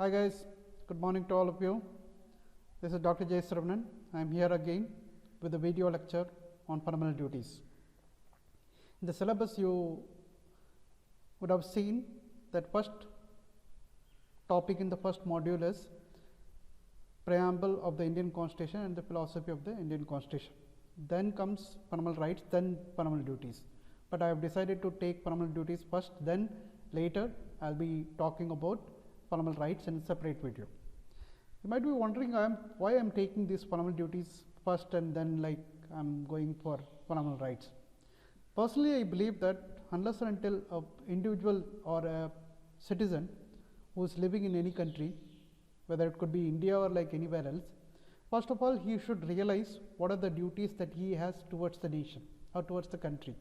Hi guys, good morning to all of you. This is Dr. J. Saravanan. I am here again with a video lecture on fundamental duties. In the syllabus you would have seen that first topic in the first module is preamble of the Indian Constitution and the philosophy of the Indian Constitution. Then comes fundamental rights, then fundamental duties. But I have decided to take fundamental duties first, then later I will be talking about fundamental rights in a separate video. You might be wondering why I am taking these fundamental duties first and then I am going for fundamental rights. Personally, I believe that unless and until an individual or a citizen who is living in any country, whether it could be India or like anywhere else, first of all he should realize what are the duties that he has towards the nation or towards the country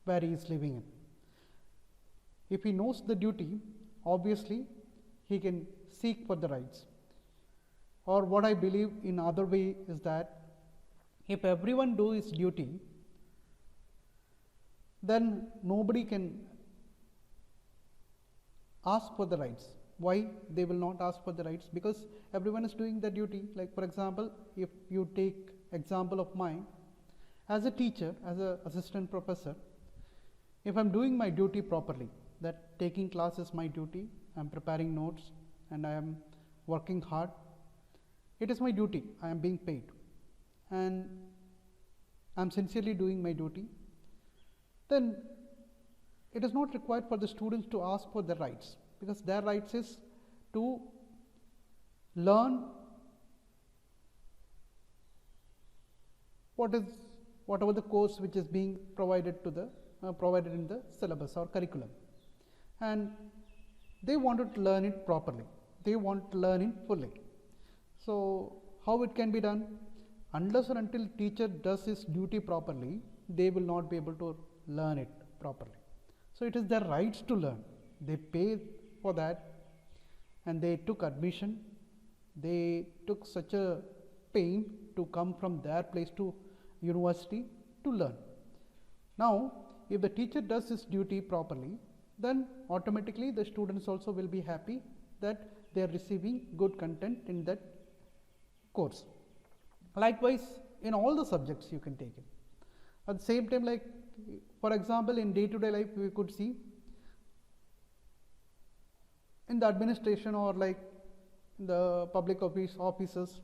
where he is living in. If he knows the duty, obviously he can seek for the rights. Or what I believe in other way is that if everyone do his duty, then nobody can ask for the rights. Why they will not ask for the rights? Because everyone is doing the duty. Like for example, if you take example of mine, as a teacher, as an assistant professor, if I am doing my duty properly, that taking class is my duty, I am preparing notes and I am working hard, it is my duty, I am being paid and I am sincerely doing my duty, then it is not required for the students to ask for their rights, because their rights is to learn whatever the course which is being provided to the provided in the syllabus or curriculum, and they wanted to learn it properly, they want to learn it fully. So how it can be done? Unless or until teacher does his duty properly, they will not be able to learn it properly. So it is their rights to learn. They pay for that and they took admission, they took such a pain to come from their place to university to learn. Now if the teacher does his duty properly, then automatically the students also will be happy that they are receiving good content in that course. Likewise, in all the subjects you can take it. At the same time, like for example, in day-to-day life we could see in the administration or like the public offices,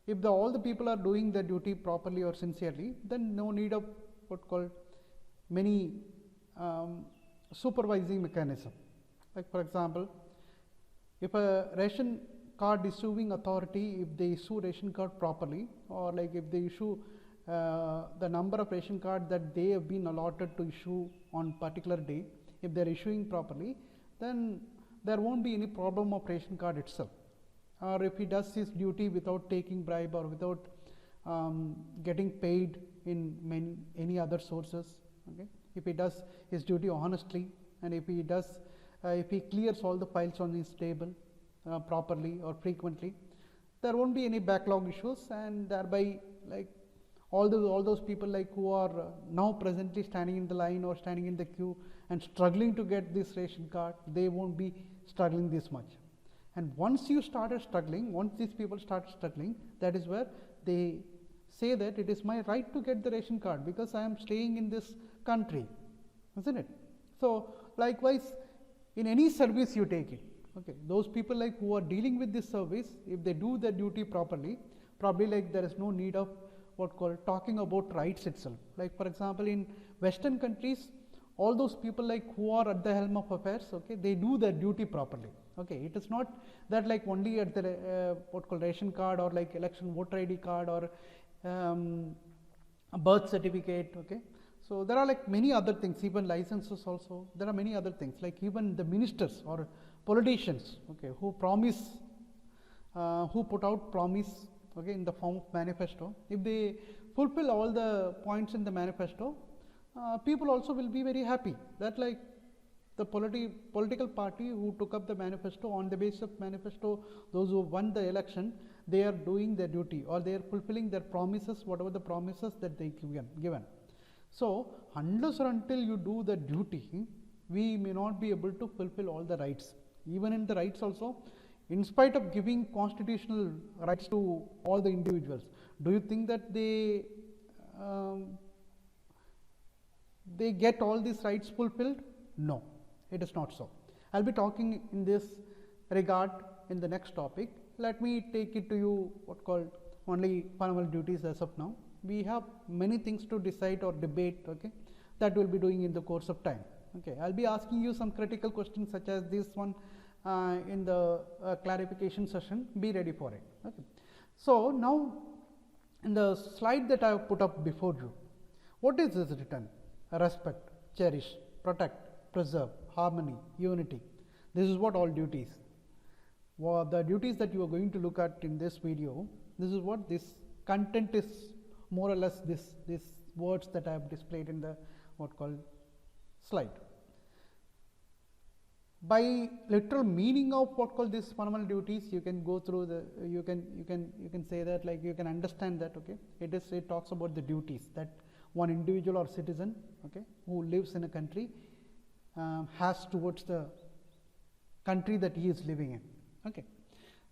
if all the people are doing their duty properly or sincerely, then no need of what called many supervising mechanism. Like for example, if a ration card issuing authority, if they issue ration card properly, or like if they issue the number of ration card that they have been allotted to issue on particular day, if they are issuing properly, then there won't be any problem of ration card itself. Or if he does his duty without taking bribe or without getting paid in any other sources, okay? If he does his duty honestly, and if he clears all the files on his table properly or frequently, there won't be any backlog issues, and thereby like all those people like who are now presently standing in the line or standing in the queue and struggling to get this ration card, they won't be struggling this much. And once you started struggling, once these people start struggling, that is where they say that it is my right to get the ration card because I am staying in this country, isn't it? So likewise, in any service you take it, okay, those people like who are dealing with this service, if they do their duty properly, probably like there is no need of what called talking about rights itself. Like for example, in Western countries, all those people like who are at the helm of affairs, okay, they do their duty properly. Okay, it is not that like only at the what called ration card or like election voter ID card or a birth certificate, okay. So there are like many other things, even licenses also, there are many other things, like even the ministers or politicians, okay, who promise, who put out promise, okay, in the form of manifesto. If they fulfill all the points in the manifesto, people also will be very happy that like the political party who took up the manifesto, on the basis of manifesto, those who won the election, they are doing their duty or they are fulfilling their promises, whatever the promises that they given. So unless or until you do the duty, we may not be able to fulfill all the rights. Even in the rights also, in spite of giving constitutional rights to all the individuals, do you think that they get all these rights fulfilled? No, it is not so. I'll be talking in this regard in the next topic. Let me take it to you what called only fundamental duties as of now. We have many things to decide or debate, okay, that we'll be doing in the course of time. Okay, I'll be asking you some critical questions such as this one in the clarification session. Be ready for it. Okay. So now in the slide that I have put up before you, what is this written? Respect, cherish, protect, preserve, harmony, unity. This is what all duties. The duties that you are going to look at in this video, this is what this content is, more or less this words that I have displayed in the what called slide. By literal meaning of what called these fundamental duties, you can go through the you can say that, like, you can understand that, okay, it talks about the duties that one individual or citizen, okay, who lives in a country has towards the country that he is living in. Okay.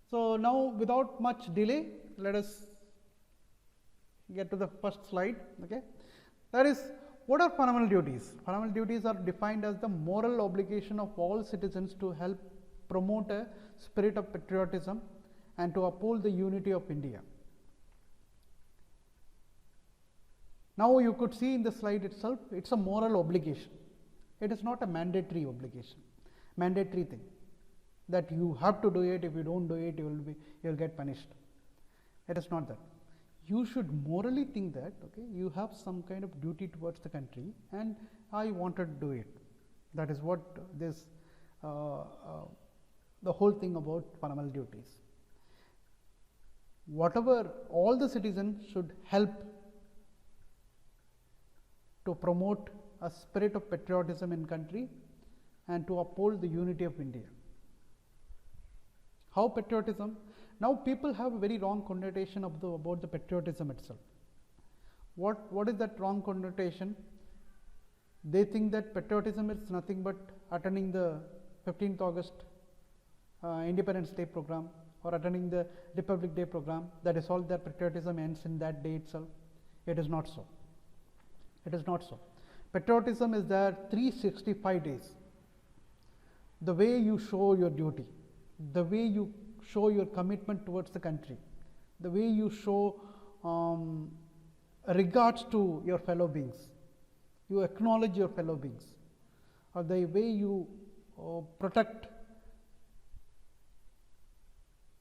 So now without much delay, let us get to the first slide. Okay. That is, what are fundamental duties? Fundamental duties are defined as the moral obligation of all citizens to help promote a spirit of patriotism and to uphold the unity of India. Now you could see in the slide itself, it's a moral obligation. It is not a mandatory obligation, mandatory thing that you have to do it. If you don't do it, you will get punished. It is not that. You should morally think that, okay, you have some kind of duty towards the country and I wanted to do it. That is what this the whole thing about fundamental duties. Whatever, all the citizens should help to promote a spirit of patriotism in country and to uphold the unity of India. How patriotism? Now people have a very wrong connotation of about the patriotism itself. What is that wrong connotation? They think that patriotism is nothing but attending the 15th August Independence Day program or attending the Republic Day program. That is all, that patriotism ends in that day itself. It is not so. It is not so. Patriotism is there 365 days. The way you show your duty, the way you show your commitment towards the country, the way you show regards to your fellow beings, you acknowledge your fellow beings, or the way you protect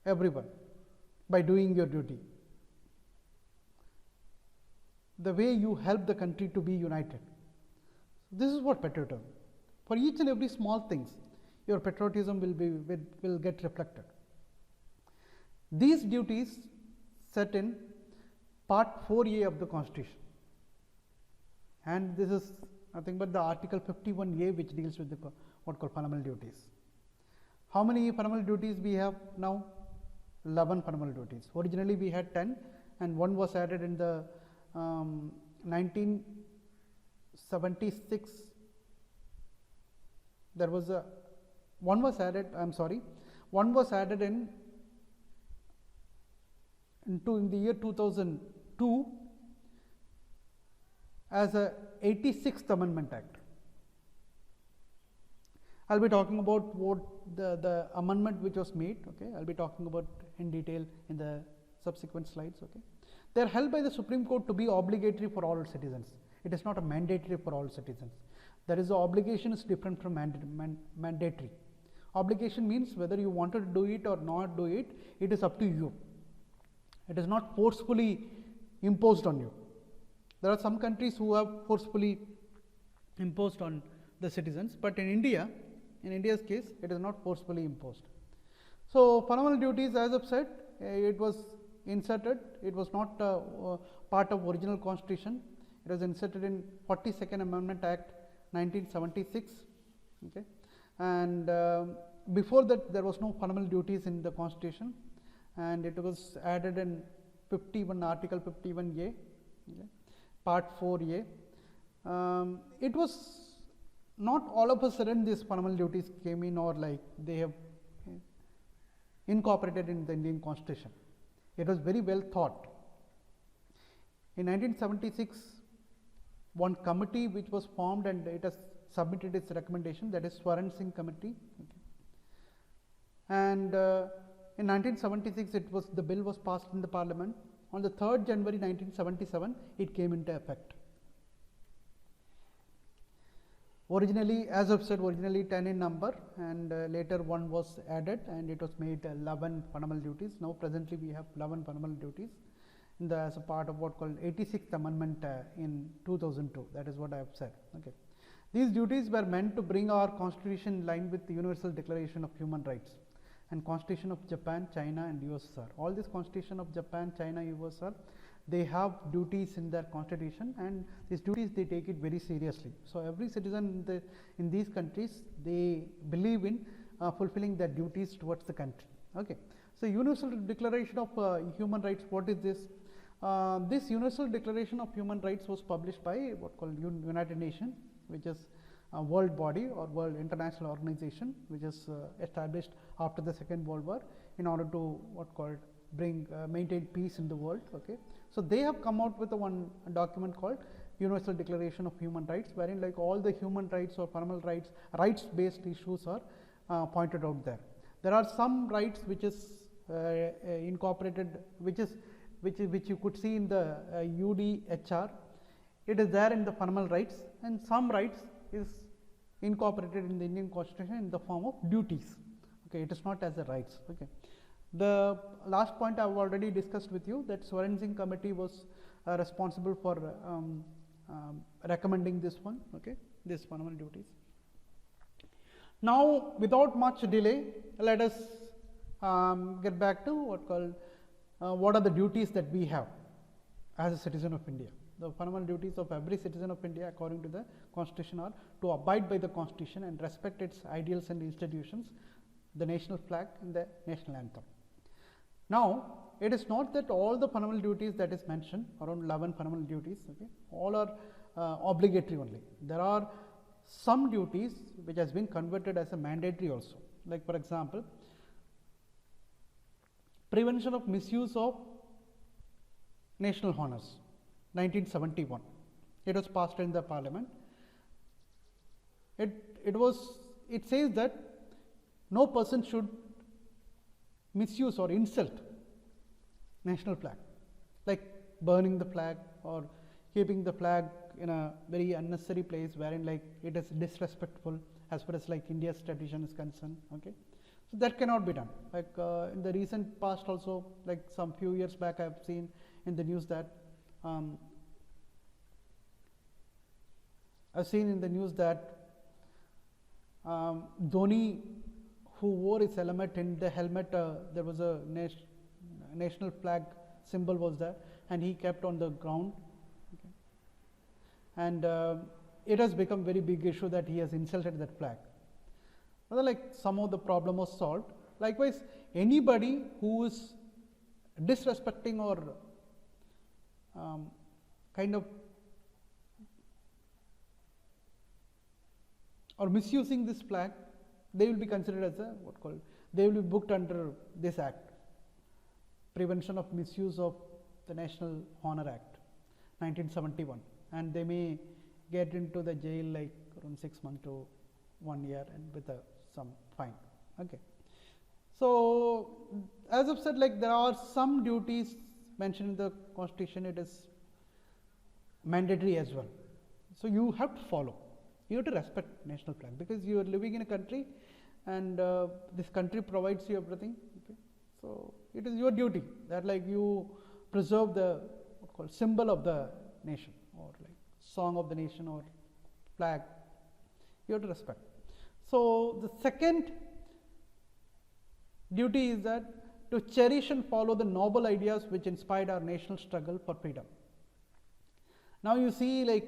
everyone by doing your duty, the way you help the country to be united. This is what patriotism. For each and every small things, your patriotism will get reflected. These duties set in part 4A of the Constitution, and this is nothing but the Article 51A, which deals with the what called fundamental duties. How many fundamental duties we have now? 11 fundamental duties. Originally we had 10, and one was added in the 1976. There was one was added. One was added in the year 2002 as a 86th Amendment Act. I'll be talking about what the amendment which was made. Okay, I'll be talking about in detail in the subsequent slides. Okay, they are held by the Supreme Court to be obligatory for all citizens. It is not a mandatory for all citizens. There is the obligation is different from mandatory. Obligation means whether you wanted to do it or not do it, it is up to you. It is not forcefully imposed on you. There are some countries who have forcefully imposed on the citizens, but in India's case, it is not forcefully imposed. So fundamental duties, as I've said, it was inserted. It was not part of original Constitution. It was inserted in 42nd Amendment Act 1976. Okay, and before that there was no fundamental duties in the Constitution, and it was added in Article 51A, okay, Part 4A. It was not all of a sudden these fundamental duties came in, or like they have incorporated in the Indian Constitution. It was very well thought. In 1976, one committee which was formed and it has submitted its recommendation, that is Swaran Singh Committee. Okay. And in 1976, the bill was passed in the Parliament. On the 3rd January 1977, it came into effect. Originally, as I've said, originally 10 in number, and later one was added, and it was made 11 fundamental duties. Now, presently, we have 11 fundamental duties as a part of what called 86th Amendment in 2002. That is what I have said. Okay. These duties were meant to bring our constitution in line with the Universal Declaration of Human Rights and Constitution of Japan, China, and USSR. All this Constitution of Japan, China, USSR, they have duties in their constitution, and these duties they take it very seriously. So every citizen in these countries, they believe in fulfilling their duties towards the country. Okay. So Universal Declaration of Human Rights, what is this? This Universal Declaration of Human Rights was published by what called United Nations, which is a world body or world international organization, which is established after the Second World War in order to what called maintain peace in the world. Okay. So they have come out with one document called Universal Declaration of Human Rights, wherein like all the human rights or fundamental rights, rights-based issues are pointed out there. There are some rights which is incorporated, which you could see in the UDHR. It is there in the fundamental rights, and some rights is incorporated in the Indian Constitution in the form of duties. Okay, it is not as a rights. Okay. The last point I have already discussed with you, that Swaran Singh Committee was responsible for recommending this one. Okay, this fundamental duties. Now, without much delay, let us get back to what are the duties that we have as a citizen of India. The fundamental duties of every citizen of India according to the Constitution are to abide by the Constitution and respect its ideals and institutions, the national flag and the national anthem. Now, it is not that all the fundamental duties that is mentioned, around 11 fundamental duties, okay, all are obligatory only. There are some duties which has been converted as a mandatory also. Like for example, prevention of misuse of national honors, 1971. It was passed in the Parliament. It says that no person should misuse or insult national flag, like burning the flag or keeping the flag in a very unnecessary place wherein like it is disrespectful as far as like India's tradition is concerned. Okay, so that cannot be done. Like in the recent past also, like some few years back, I have seen in the news that Dhoni, who wore his helmet, in the helmet there was a national flag symbol was there, and he kept on the ground. Okay. And it has become very big issue that he has insulted that flag. Well, like somehow the problem was solved. Likewise, anybody who is disrespecting or kind of or misusing this flag, they will be considered as they will be booked under this act, Prevention of Misuse of the National Honor Act, 1971, and they may get into the jail like around 6 months to 1 year and with some fine. Okay. So as I've said, like there are some duties mentioned in the Constitution, it is mandatory as well. So you have to follow. You have to respect national flag because you are living in a country and this country provides you everything. Okay. So it is your duty that like you preserve the symbol of the nation or like song of the nation or flag. You have to respect. So the second duty is that to cherish and follow the noble ideas which inspired our national struggle for freedom. Now you see, like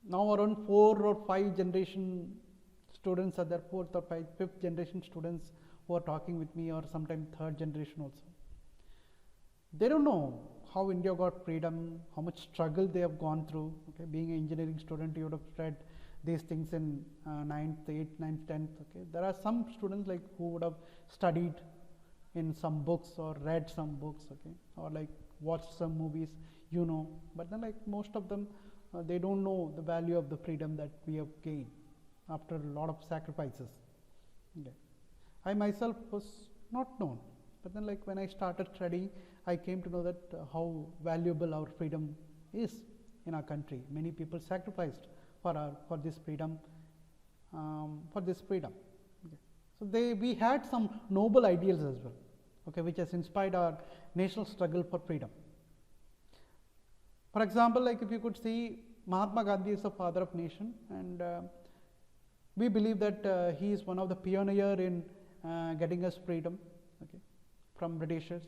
now around 4 or 5 generation students are there, 4th or 5th generation students who are talking with me, or sometimes 3rd generation also. They don't know how India got freedom, how much struggle they have gone through. Okay, being an engineering student, you would have read these things in 9th, 8th, 9th, 10th. Okay, there are some students like who would have studied in some books or read some books, okay, or like watched some movies, you know, but then like most of them, they don't know the value of the freedom that we have gained after a lot of sacrifices. Okay. I myself was not known, but then like when I started studying, I came to know that how valuable our freedom is in our country. Many people sacrificed for this freedom, Okay. So we had some noble ideals as well, okay, which has inspired our national struggle for freedom. For example, like if you could see, Mahatma Gandhi is the father of nation, and we believe that he is one of the pioneer in getting us freedom, okay, from Britishers,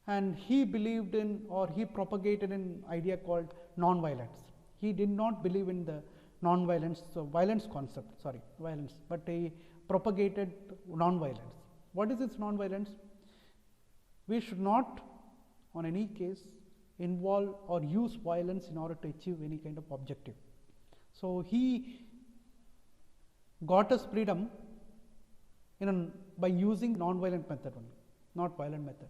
and he believed in, or he propagated an idea called non-violence. He did not believe in the non-violence, violence concept, violence, but he propagated non-violence. What is this non-violence? We should not, on any case, involve or use violence in order to achieve any kind of objective. So he got us freedom by using non-violent method only, not violent method.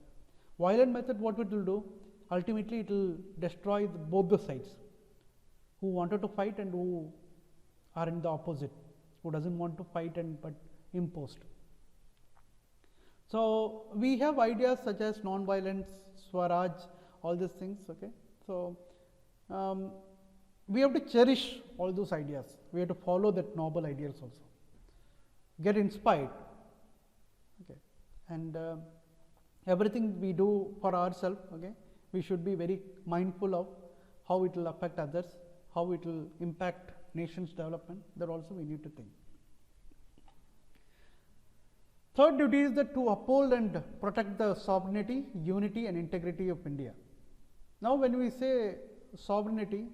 Violent method, what it will do? Ultimately, it will destroy both the sides, who wanted to fight and who are in the opposite, who doesn't want to fight and but imposed. So we have ideas such as non-violence, Swaraj, all these things, okay. So we have to cherish all those ideas. We have to follow that noble ideals also. Get inspired, okay, and everything we do for ourselves, okay, we should be very mindful of how it will affect others, how it will impact nation's development. That also we need to think. Third duty is that to uphold and protect the sovereignty, unity and integrity of India. Now when we say sovereignty,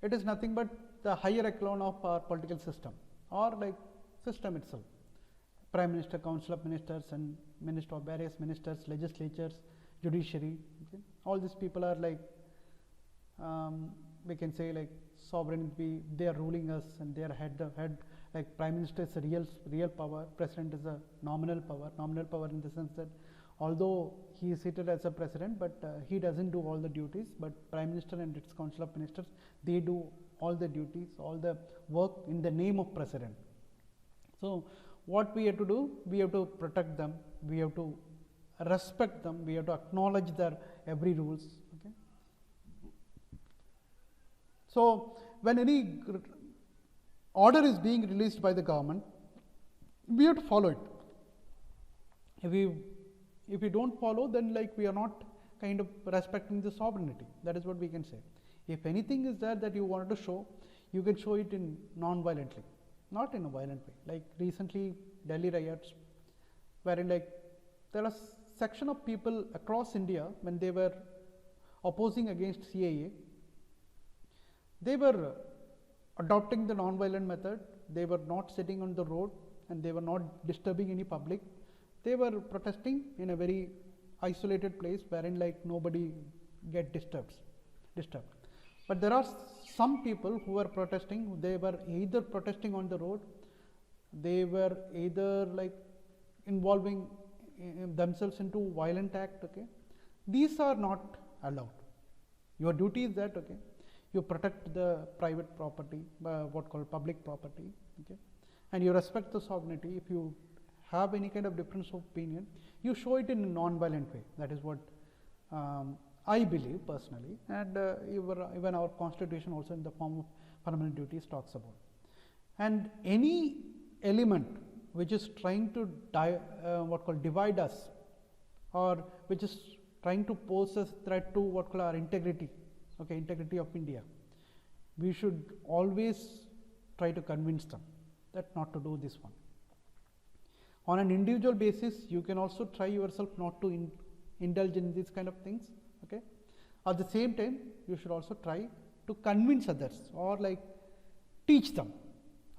it is nothing but the higher echelon of our political system, or like system itself. Prime Minister, Council of Ministers and various ministers, legislatures, judiciary, okay. All these people are like, we can say like sovereign, they are ruling us, and they are head, like Prime Minister is a real power, President is a nominal power in the sense that although he is seated as a president, but he doesn't do all the duties, but Prime Minister and its Council of Ministers, they do all the duties, all the work in the name of President. So what we have to do, we have to protect them, we have to respect them, we have to acknowledge their every rules, okay. So when any order is being released by the government, we have to follow it. If we don't follow, then like we are not kind of respecting the sovereignty. That is what we can say. If anything is there that you wanted to show, you can show it in non-violently, not in a violent way. Like recently Delhi riots, wherein like there are section of people across India, when they were opposing against CAA, they were adopting the non-violent method. They were not sitting on the road and they were not disturbing any public. They were protesting in a very isolated place wherein like nobody get disturbed. But there are some people who were protesting, they were either protesting on the road, they were either like involving themselves into violent act, okay. These are not allowed. Your duty is that, okay, you protect the private property, what called public property, okay, and you respect the sovereignty. If you have any kind of difference of opinion, you show it in a non-violent way. That is what I believe personally, and even our constitution also in the form of permanent duties talks about. And any element which is trying to divide us, or which is trying to pose a threat to what called our integrity, okay, integrity of India, we should always try to convince them that not to do this one. On an individual basis, you can also try yourself not to indulge in these kind of things, okay. At the same time, you should also try to convince others or like teach them,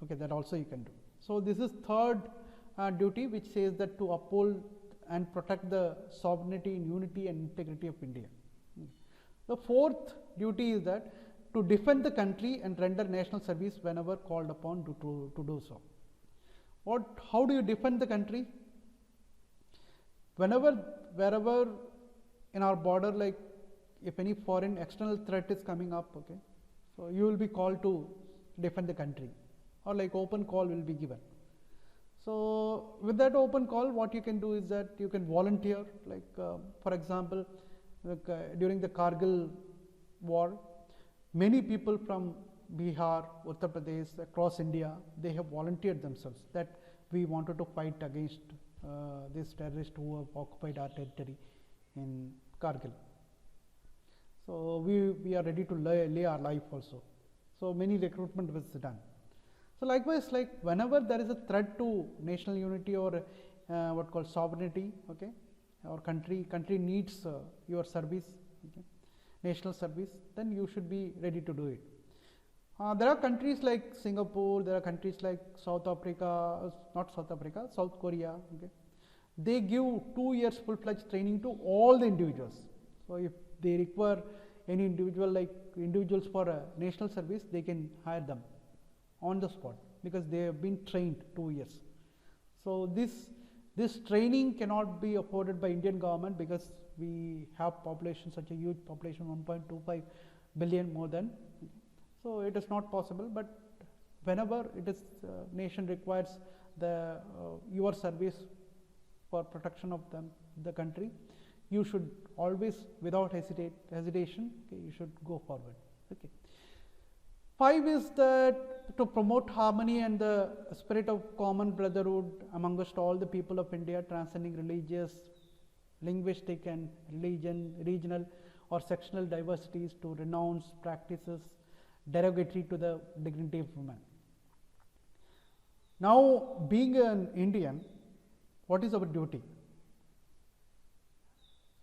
okay, that also you can do. So this is third duty, which says that to uphold and protect the sovereignty, unity and integrity of India. The fourth duty is that to defend the country and render national service whenever called upon to do so. How do you defend the country? wherever in our border, like if any foreign external threat is coming up, okay, so you will be called to defend the country, or like open call will be given. So with that open call, what you can do is that you can volunteer, like for example, like, during the Kargil war, many people from Bihar, Uttar Pradesh, across India, they have volunteered themselves that we wanted to fight against these terrorists who have occupied our territory in Kargil. So we are ready to lay our life also. So many recruitment was done. So likewise, like whenever there is a threat to national unity or what called sovereignty, okay, or country needs your service, okay, national service, then you should be ready to do it. There are countries like Singapore, there are countries like South Africa, not South Africa, South Korea, okay. They give 2 years full-fledged training to all the individuals. So if they require any individuals for national service, they can hire them on the spot because they have been trained 2 years. So this training cannot be afforded by Indian government because we have population, such a huge population, 1.25 billion more than. So it is not possible, but whenever it is nation requires your service for protection of the country, you should always, without hesitation, okay, you should go forward. Okay. 5 is that to promote harmony and the spirit of common brotherhood amongst all the people of India, transcending religious, linguistic and regional or sectional diversities, to renounce practices derogatory to the dignity of women. Now, being an Indian, what is our duty?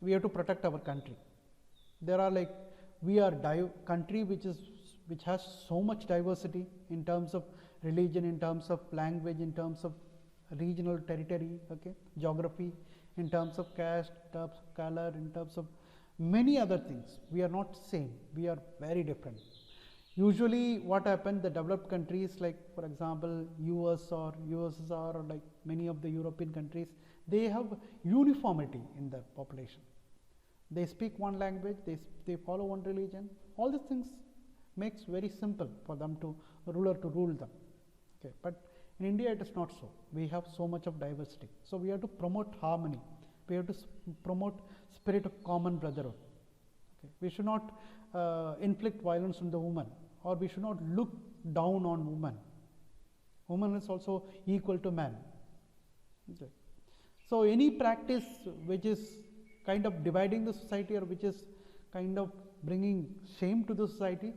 We have to protect our country. There are like, we are country which has so much diversity in terms of religion, in terms of language, in terms of regional territory, okay, geography, in terms of caste, in terms of color, in terms of many other things. We are not same, we are very different. Usually what happens, the developed countries like for example US or USSR or like many of the European countries, they have uniformity in the population. They speak one language, they follow one religion. All these things makes very simple for them to rule them. Okay, but in India it is not so. We have so much of diversity. So we have to promote harmony. We have to promote spirit of common brotherhood. Okay, we should not inflict violence on the woman, or we should not look down on woman. Woman is also equal to man. Okay. So any practice which is kind of dividing the society, or which is kind of bringing shame to the society,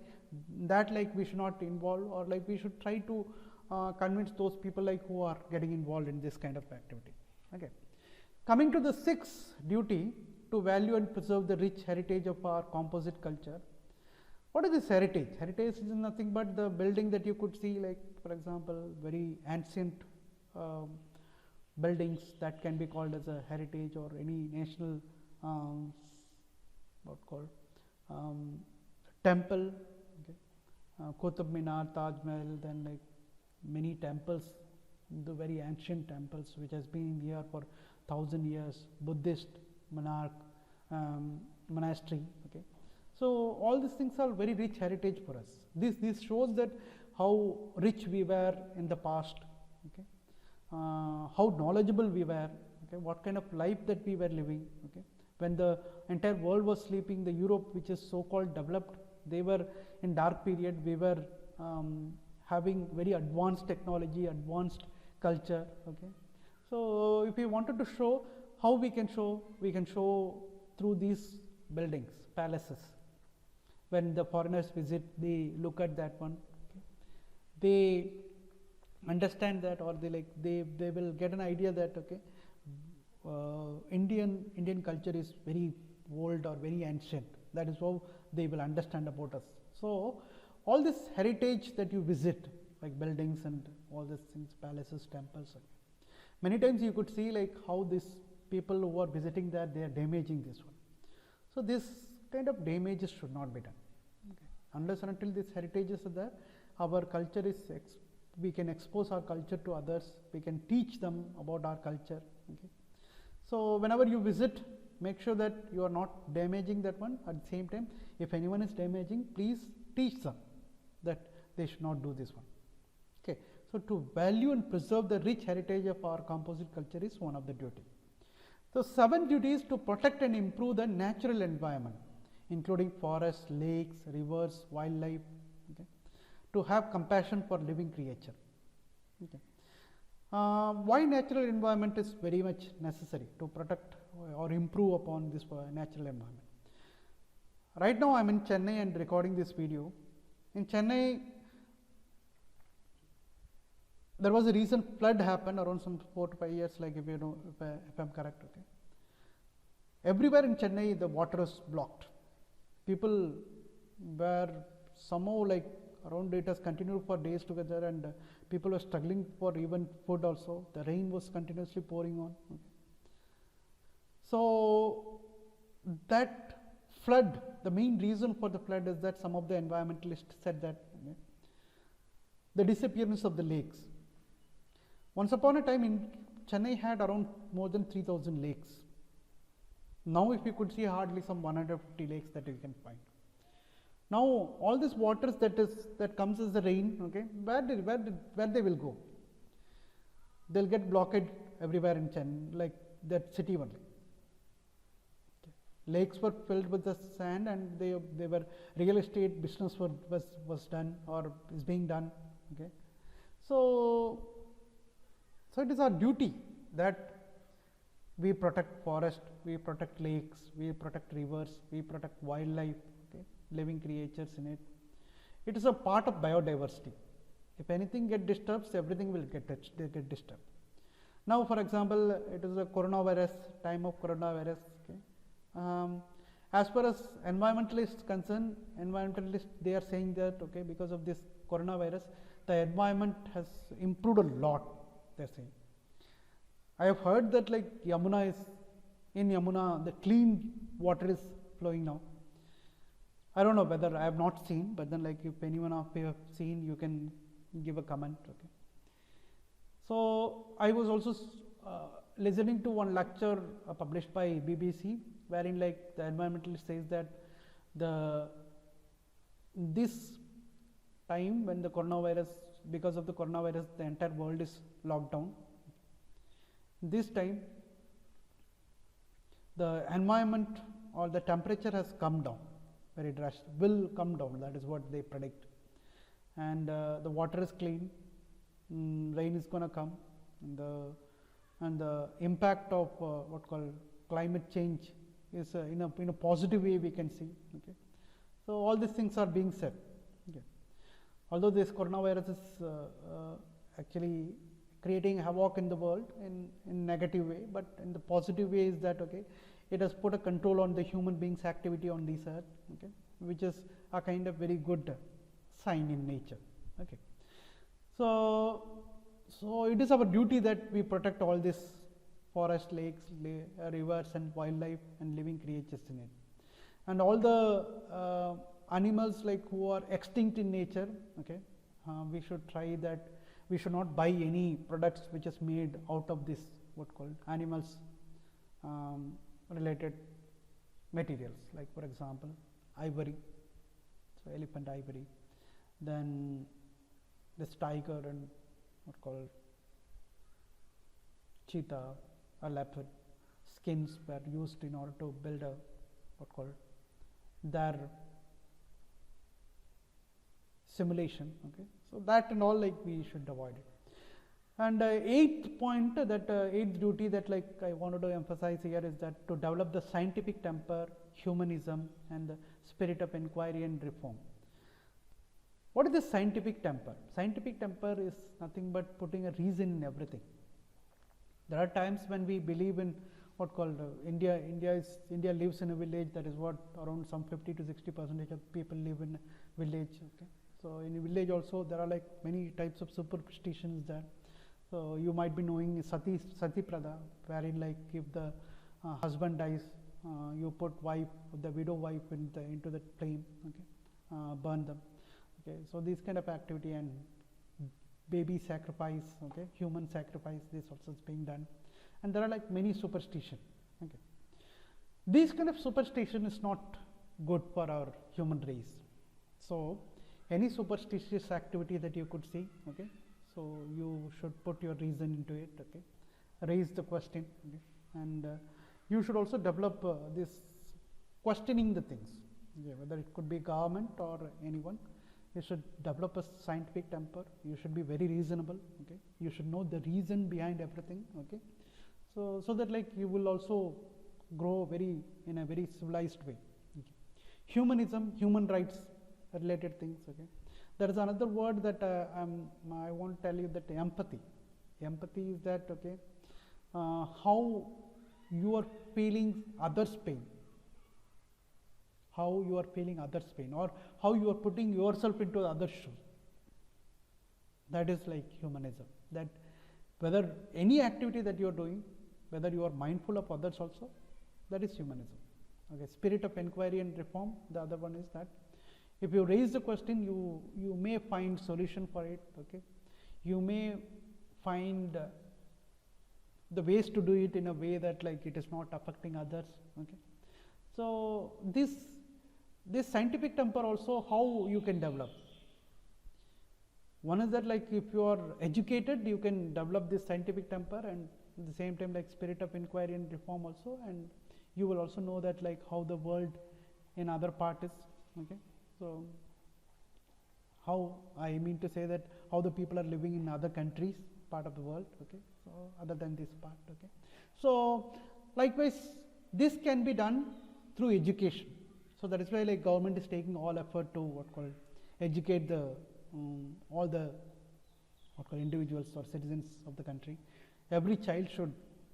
that like we should not involve, or like we should try to convince those people like who are getting involved in this kind of activity. Okay. Coming to the 6th duty, to value and preserve the rich heritage of our composite culture. What is this heritage? Heritage is nothing but the building that you could see, like for example very ancient buildings that can be called as a heritage, or any national temple, okay. Qutub Minar, Taj Mahal, then like many temples, the very ancient temples which has been here for 1000 years, Buddhist monastery, okay. So all these things are very rich heritage for us. This shows that how rich we were in the past, okay. How knowledgeable we were, okay. What kind of life that we were living, okay. When the entire world was sleeping, the Europe, which is so called developed, they were in dark period. We were having very advanced technology, advanced culture, okay. So if we wanted to show, how we can show through these buildings, palaces. When the foreigners visit, they look at that one, okay. They understand that, or they will get an idea that, okay, Indian culture is very old or very ancient. That is how they will understand about us. So all this heritage that you visit, like buildings and all these things, palaces, temples, okay. Many times you could see like how these people who are visiting there, they are damaging this one. So this kind of damages should not be done, okay. Unless and until this heritage is there, our culture is we can expose our culture to others, we can teach them about our culture, okay. So whenever you visit, make sure that you are not damaging that one. At the same time, if anyone is damaging, please teach them that they should not do this one. Okay. So to value and preserve the rich heritage of our composite culture is one of the duty. So 7 duties to protect and improve the natural environment, including forests, lakes, rivers, wildlife. Okay. To have compassion for living creature. Okay. Why natural environment is very much necessary to protect or improve upon this natural environment. Right now I am in Chennai and recording this video. In Chennai, there was a recent flood happened around some 4 to 5 years, like if you know, if I am correct. Okay. Everywhere in Chennai the water is blocked. People were somehow like around, it has continued for days together, and people were struggling for even food also. The rain was continuously pouring on. Okay. So that flood, the main reason for the flood is that some of the environmentalists said that the disappearance of the lakes. Once upon a time in Chennai had around more than 3000 lakes. Now if you could see hardly some 150 lakes that you can find. Now all this waters that comes as the rain, okay, where they will go? They'll get blocked everywhere in Chennai, like that city only. Okay. Lakes were filled with the sand, and they were real estate business was done or is being done. Okay. So it is our duty that we protect forest, we protect lakes, we protect rivers, we protect wildlife, okay, living creatures in it. It is a part of biodiversity. If anything get disturbed, everything will get disturbed. Now, for example, it is a coronavirus, time of coronavirus. Okay. As far as environmentalists concerned, they are saying that, okay, because of this coronavirus, the environment has improved a lot. They are saying. I have heard that like in Yamuna, the clean water is flowing now. I don't know whether I have not seen, but then like if anyone of you have seen, you can give a comment. Okay. So I was also listening to one lecture published by BBC, wherein like the environmentalist says that this time when the coronavirus, because of the coronavirus, the entire world is locked down. This time the environment or the temperature has come down very drastically, will come down, that is what they predict, and the water is clean, rain is going to come, and the impact of what called climate change is in a positive way we can see. Okay. So all these things are being said. Okay. Although this coronavirus is actually creating havoc in the world in negative way, but in the positive way is that, okay, it has put a control on the human beings activity on this earth, okay, which is a kind of very good sign in nature. Okay. So it is our duty that we protect all these forest, lakes, rivers and wildlife and living creatures in it, and all the animals like who are extinct in nature. Okay. We should try that. We should not buy any products which is made out of this what called animals related materials, like for example ivory, so elephant ivory, then this tiger and what called cheetah or leopard skins were used in order to build a what called their simulation. Okay. So that and all, like we should avoid it. And eighth point, that eighth duty that like I wanted to emphasize here is that to develop the scientific temper, humanism and the spirit of inquiry and reform. What is the scientific temper? Scientific temper is nothing but putting a reason in everything. There are times when we believe in what called India lives in a village, that is what around some 50 to 60% of people live in a village. Okay. So in a village also there are like many types of superstitions there. So you might be knowing Sati Pradha, wherein like if the husband dies, you put the widow wife into the flame, okay, burn them. Okay. So this kind of activity, and baby sacrifice, okay, human sacrifice, this also is being done. and there are like many superstition. Okay, these kind of superstition is not good for our human race. So any superstitious activity that you could see, okay, so you should put your reason into it, okay, raise the question, okay, and you should also develop this questioning the things, okay, whether it could be government or anyone. You should develop a scientific temper. You should be very reasonable, okay, you should know the reason behind everything, okay, so that like you will also grow in a very civilized way. Okay. Humanism, human rights related things, okay. There is another word that I want to tell you, that empathy. Empathy is that, okay, how you are feeling others' pain, how you are feeling others' pain, or how you are putting yourself into others' shoes. That is like humanism. That whether any activity that you are doing, whether you are mindful of others also, that is humanism. Okay, spirit of inquiry and reform. The other one is that if you raise the question, you may find solution for it. Okay, you may find the ways to do it in a way that like it is not affecting others. Okay, so this scientific temper also, how you can develop. One is that like if you are educated, you can develop this scientific temper, and at the same time like spirit of inquiry and reform also, and you will also know that like how the world in other part is. Okay, so how I mean to say that how the people are living in other countries, part of the world. Okay, so other than this part. Okay, so likewise this can be done through education. So that is why like government is taking all effort to what called educate the all the what called individuals or citizens of the country. Every child should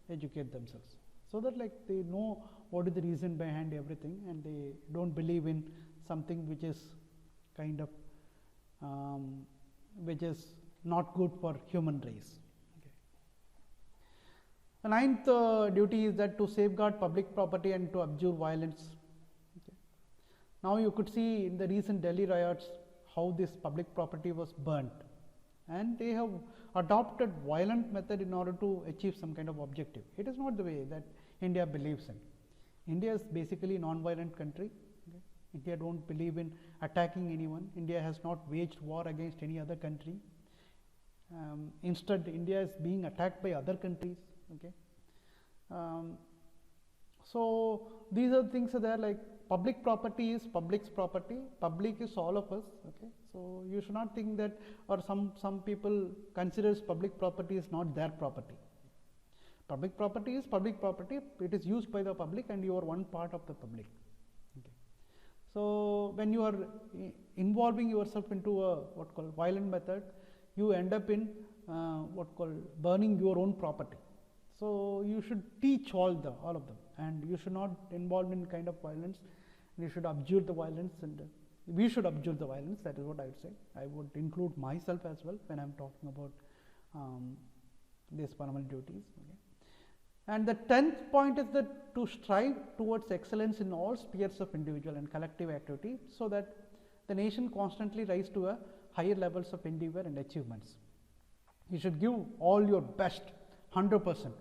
educate themselves, so that like they know what is the reason behind everything, and they don't believe in something which is kind of which is not good for human race. Okay. The ninth duty is that to safeguard public property and to abjure violence. Okay. Now you could see in the recent Delhi riots how this public property was burnt, and they have adopted violent method in order to achieve some kind of objective. It is not the way that India believes in. India is basically a non-violent country. Okay. India don't believe in attacking anyone. India has not waged war against any other country. Instead, India is being attacked by other countries. Okay. So these are things that are like public property is public's property. Public is all of us. Okay. So you should not think that, or some people considers public property is not their property. Public property is public property. It is used by the public, and you are one part of the public. Okay. So when you are involving yourself into a what called violent method, you end up in what called burning your own property. So you should teach all of them, and you should not involve in kind of violence. You should abjure the violence, and we should abjure the violence. That is what I would say. I would include myself as well when I am talking about these fundamental duties. Okay. And the 10th point is that to strive towards excellence in all spheres of individual and collective activity, so that the nation constantly rise to a higher levels of endeavor and achievements. You should give all your best, 100%.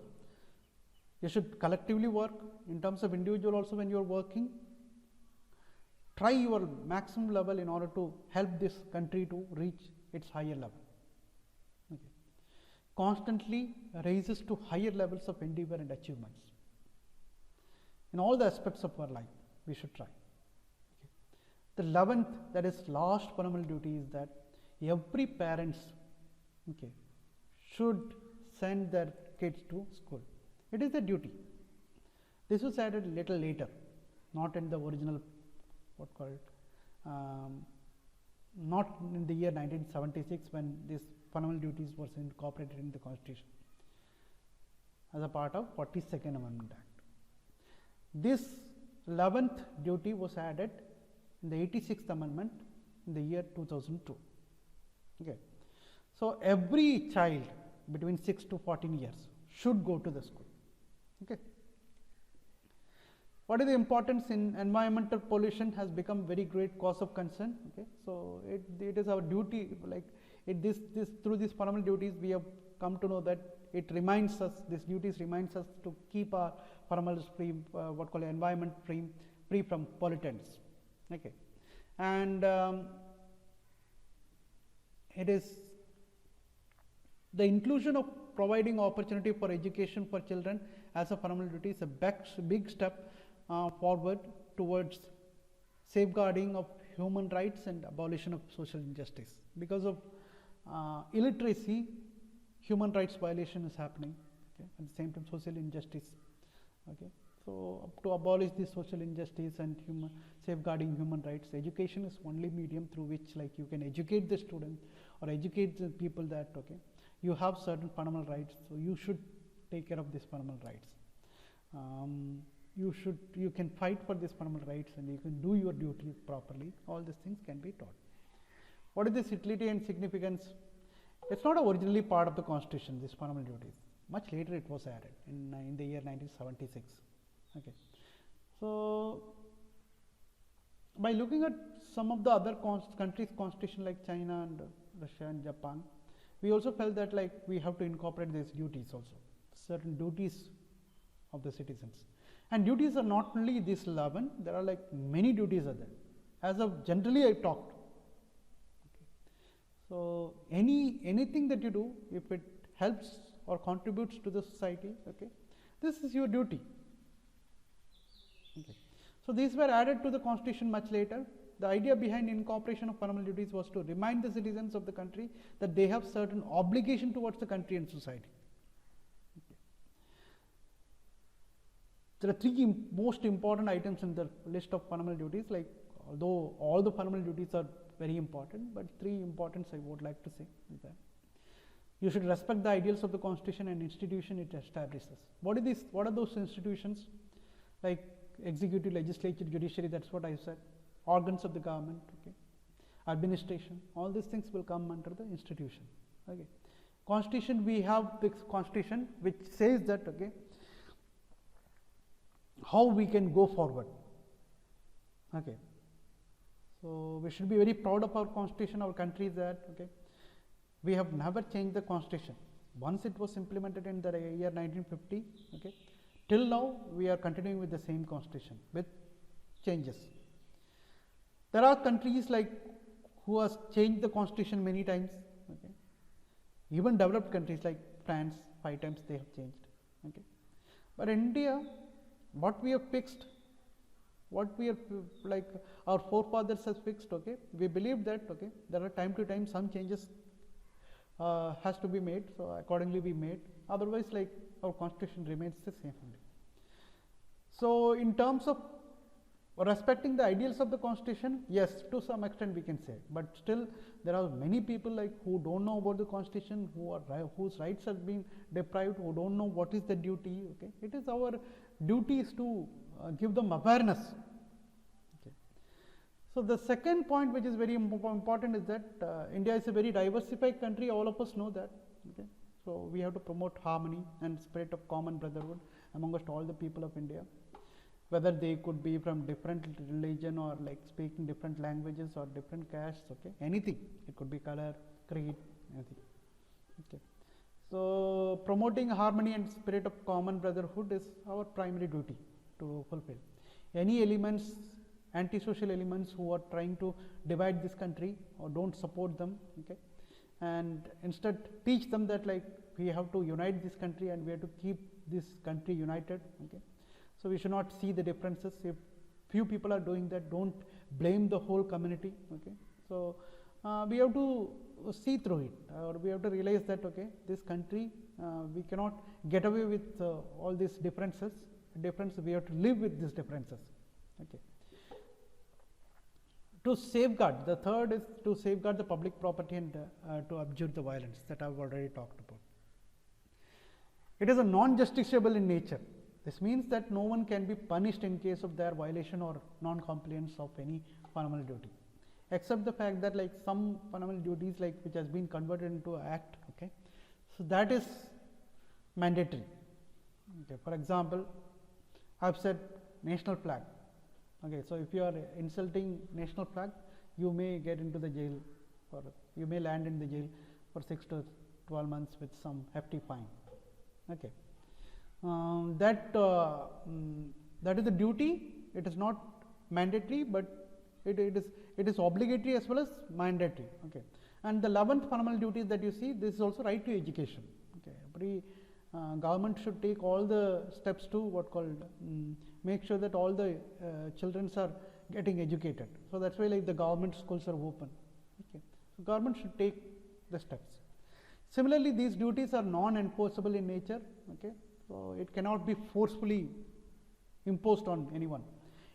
You should collectively work. In terms of individual also, when you are working, try your maximum level in order to help this country to reach its higher level. Okay. Constantly raises to higher levels of endeavor and achievements. In all the aspects of our life, we should try. Okay. The 11th, that is last fundamental duty, is that every parents, okay, should send their kids to school. It is a duty. This was added a little later, not in the original what called not in the year 1976 when this fundamental duties was incorporated in the Constitution as a part of 42nd Amendment Act. This 11th duty was added in the 86th Amendment in the year 2002. Okay. So every child between 6 to 14 years should go to the school. Okay. What is the importance in environmental pollution has become very great cause of concern. Okay. So it is our duty, like through these fundamental duties we have come to know that it reminds us, this duties reminds us to keep our farmers free, what called environment free from pollutants. Okay, and it is the inclusion of providing opportunity for education for children as a parental duty is a big step forward towards safeguarding of human rights and abolition of social injustice. Because of illiteracy, human rights violation is happening. Okay, at the same time, social injustice. Okay, so to abolish this social injustice and safeguarding human rights, education is only medium through which, like, you can educate the student or educate the people that, okay, you have certain fundamental rights, so you should take care of these fundamental rights. You can fight for these fundamental rights and you can do your duty properly. All these things can be taught. What is this utility and significance? It's not originally part of the constitution, these fundamental duties. Much later it was added in the year 1976. Okay. So by looking at some of the other countries' constitution like China and Russia and Japan, we also felt that, like, we have to incorporate these duties also, certain duties of the citizens. And duties are not only these 11, there are like many duties are there. As of generally I talked. Okay. So anything that you do, if it helps or contributes to the society, okay, this is your duty. Okay. So these were added to the constitution much later. The idea behind incorporation of fundamental duties was to remind the citizens of the country that they have certain obligation towards the country and society. Okay. There are three most important items in the list of fundamental duties, like, although all the fundamental duties are very important, but three importance I would like to say is that you should respect the ideals of the constitution and institution it establishes. What are those institutions? Like executive, legislature, judiciary, that's what I said. Organs of the government, okay, administration, all these things will come under the institution. Okay, constitution, we have this constitution which says that, okay, how we can go forward. Okay, so we should be very proud of our constitution. Our country is that, okay, we have never changed the constitution. Once it was implemented in the year 1950, okay, till now we are continuing with the same constitution with changes. There are countries like who has changed the constitution many times. Okay, even developed countries like France, 5 times they have changed. Okay, but in India, what we have fixed, what we are like our forefathers has fixed. Okay, we believe that, okay, there are time to time some changes has to be made, so accordingly we made. Otherwise, like, our constitution remains the same only. So in terms of respecting the ideals of the constitution, yes, to some extent we can say, but still there are many people like who don't know about the constitution, whose rights have been deprived, who don't know what is the duty. Okay, it is our duty is to give them awareness. Okay. So the second point which is very important is that India is a very diversified country, all of us know that. Okay, so we have to promote harmony and spirit of common brotherhood amongst all the people of India, whether they could be from different religion or like speaking different languages or different castes. Okay, anything, it could be color, creed, anything. Okay, so promoting harmony and spirit of common brotherhood is our primary duty to fulfill. Any elements, antisocial elements who are trying to divide this country or don't support them, okay, and instead teach them that, like, we have to unite this country and we have to keep this country united. Okay, so we should not see the differences. If few people are doing that, don't blame the whole community. Okay, so we have to see through it, or we have to realize that, okay, this country, we cannot get away with all these differences. We have to live with these differences. Okay. To safeguard, the third is to safeguard the public property and to abjure the violence that I have already talked about. It is a non-justiciable in nature. This means that no one can be punished in case of their violation or non-compliance of any fundamental duty, except the fact that, like, some fundamental duties, like, which has been converted into an act. Okay, so that is mandatory. Okay, for example, I have said national flag. Okay, so if you are insulting national flag, you may get into the jail, or you may land in the jail for 6 to 12 months with some hefty fine. Okay. That is the duty. It is not mandatory, but it is obligatory as well as mandatory. Okay. And the 11th fundamental duty that you see, this is also right to education. Okay. Every government should take all the steps to what called make sure that all the children are getting educated. So that's why like the government schools are open. Okay. So government should take the steps. Similarly, these duties are non-enforceable in nature. Okay. So it cannot be forcefully imposed on anyone.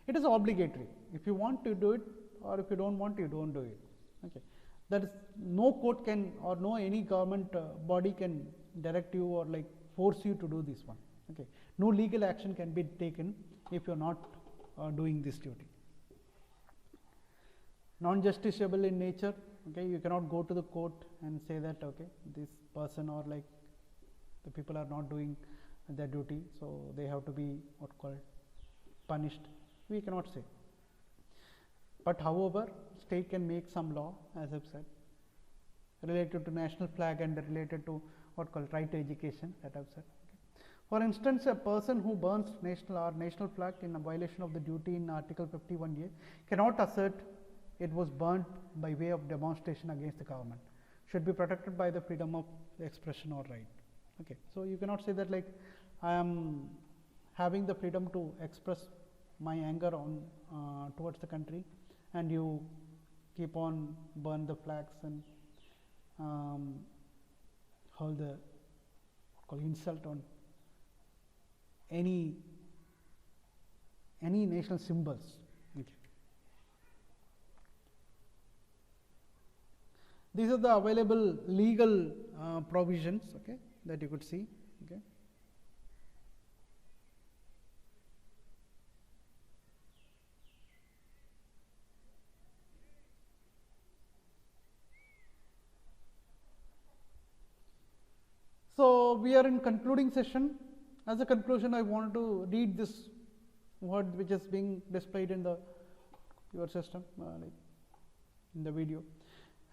It is obligatory. If you want to do it, or if you don't want, you don't do it. Okay. That is, no court can or no any government body can direct you or like force you to do this one. Okay. No legal action can be taken if you are not doing this duty. Non-justiciable in nature. Okay. You cannot go to the court and say that okay, this person or like the people are not doing their duty, so they have to be what called punished. We cannot say. But however, state can make some law, as I've said, related to national flag and related to what called right to education, that I've said. Okay. For instance, a person who burns national flag in a violation of the duty in Article 51A cannot assert it was burnt by way of demonstration against the government. Should be protected by the freedom of expression or right. Okay. So you cannot say that like I am having the freedom to express my anger on towards the country, and you keep on burn the flags and hold the insult on any national symbols. Okay. These are the available legal provisions, okay, that you could see. Okay. So we are in concluding session. As a conclusion, I want to read this word which is being displayed in your system, like in the video.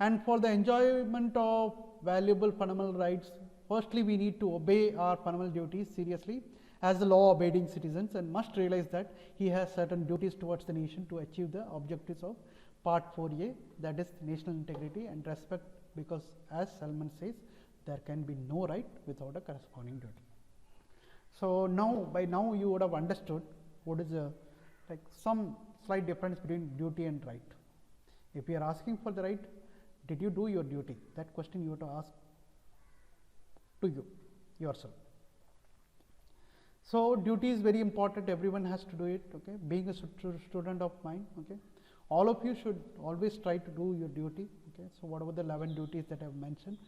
And for the enjoyment of valuable fundamental rights, firstly we need to obey our fundamental duties seriously as the law-abiding citizens, and must realize that he has certain duties towards the nation to achieve the objectives of Part 4A, that is national integrity and respect, because as Salman says, there can be no right without a corresponding duty. So now, by now you would have understood what is like some slight difference between duty and right. If you are asking for the right, did you do your duty? That question you have to ask to yourself. So duty is very important. Everyone has to do it. Okay. Being a student of mine, okay, all of you should always try to do your duty. Okay. So whatever the 11 duties that I have mentioned,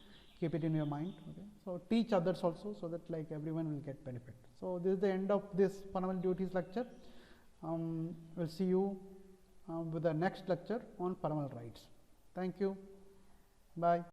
keep it in your mind. Okay. So teach others also, so that like everyone will get benefit. So this is the end of this fundamental duties lecture. We'll see you with the next lecture on fundamental rights. Thank you. Bye.